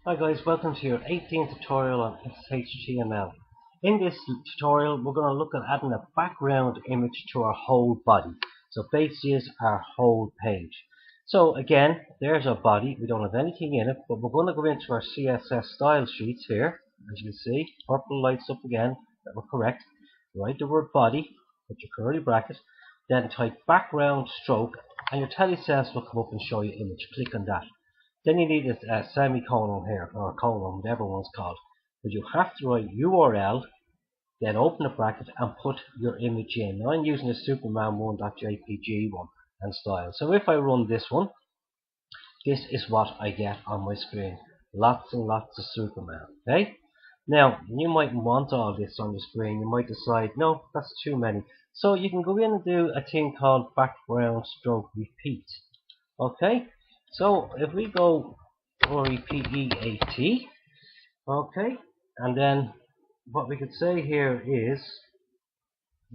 Hi guys, welcome to your 18th tutorial on xhtml. In this tutorial we're going to look at adding a background image to our whole body. So basically is our whole page. So again, there's our body. We don't have anything in it, but we're going to go into our CSS style sheets here. As you can see, purple lights up again, that we're correct. Write the word body, put your curly bracket, then type background stroke, and your telesales will come up and show you image. Click on that. Then you need a semicolon here, or a colon, whatever one's called. But you have to write URL, then open a bracket and put your image in. Now I'm using the Superman1.jpg one and style. So if I run this one, this is what I get on my screen. Lots and lots of Superman. Okay? Now, you might want all this on the screen. You might decide, no, that's too many. So you can go in and do a thing called background stroke repeat. Okay? So if we go repeat, okay, and then what we could say here is,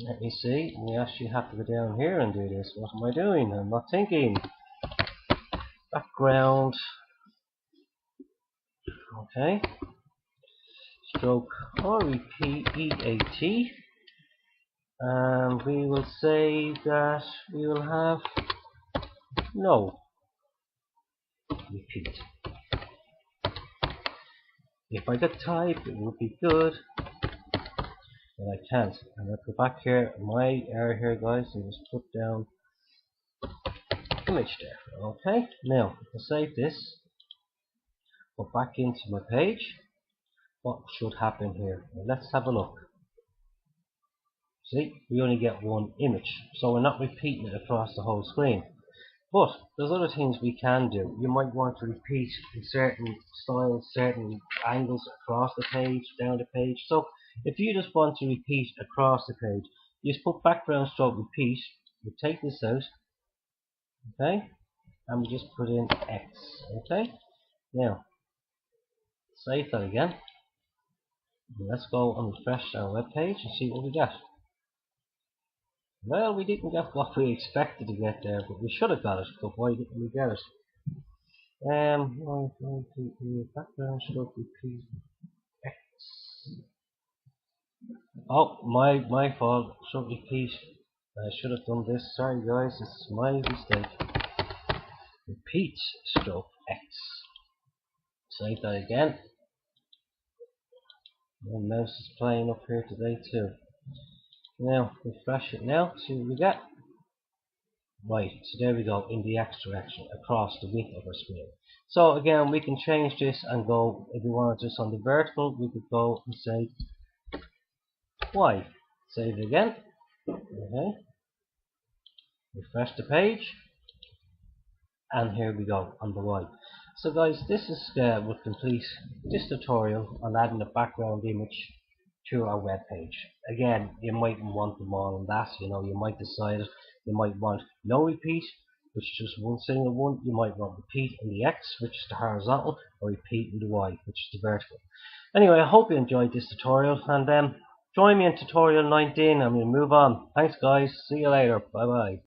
let me see, we actually have to go down here and do this. What am I doing? I'm not thinking. Background, okay, stroke repeat, and we will say that we will have no repeat. If I could type, it would be good, but I can't. And I'll go back here, my error here, guys, and just put down image there. Okay, now I'll save this, go back into my page. What should happen here? Well, let's have a look. See, we only get one image, so we're not repeating it across the whole screen. But there's other things we can do. You might want to repeat in certain styles, certain angles across the page, down the page. So if you just want to repeat across the page, you just put background stroke repeat. We take this out, okay, and we just put in X. Okay, now save that again. Let's go and refresh our web page and see what we get. Well, we didn't get what we expected to get there, but we should have got it. But why didn't we get it? Background stroke repeat X. Oh, my fault. Stroke repeat. I should have done this. Sorry, guys. This is my mistake. Repeat stroke X. Save that again. My mouse is playing up here today too. Now refresh it now. See what we get. Right, so there we go, in the X direction across the width of our screen. So again, we can change this and go, if we wanted this on the vertical, we could go and say Y. Save it again. Okay. Refresh the page. And here we go on the Y. So guys, this is would complete this tutorial on adding a background image to our web page. Again, you might want them all on that, you might decide it. You might want no repeat, which is just one single one. You might want repeat in the X, which is the horizontal, or repeat in the Y, which is the vertical. Anyway, I hope you enjoyed this tutorial, and join me in tutorial 19 and we'll move on. Thanks guys, see you later, bye bye.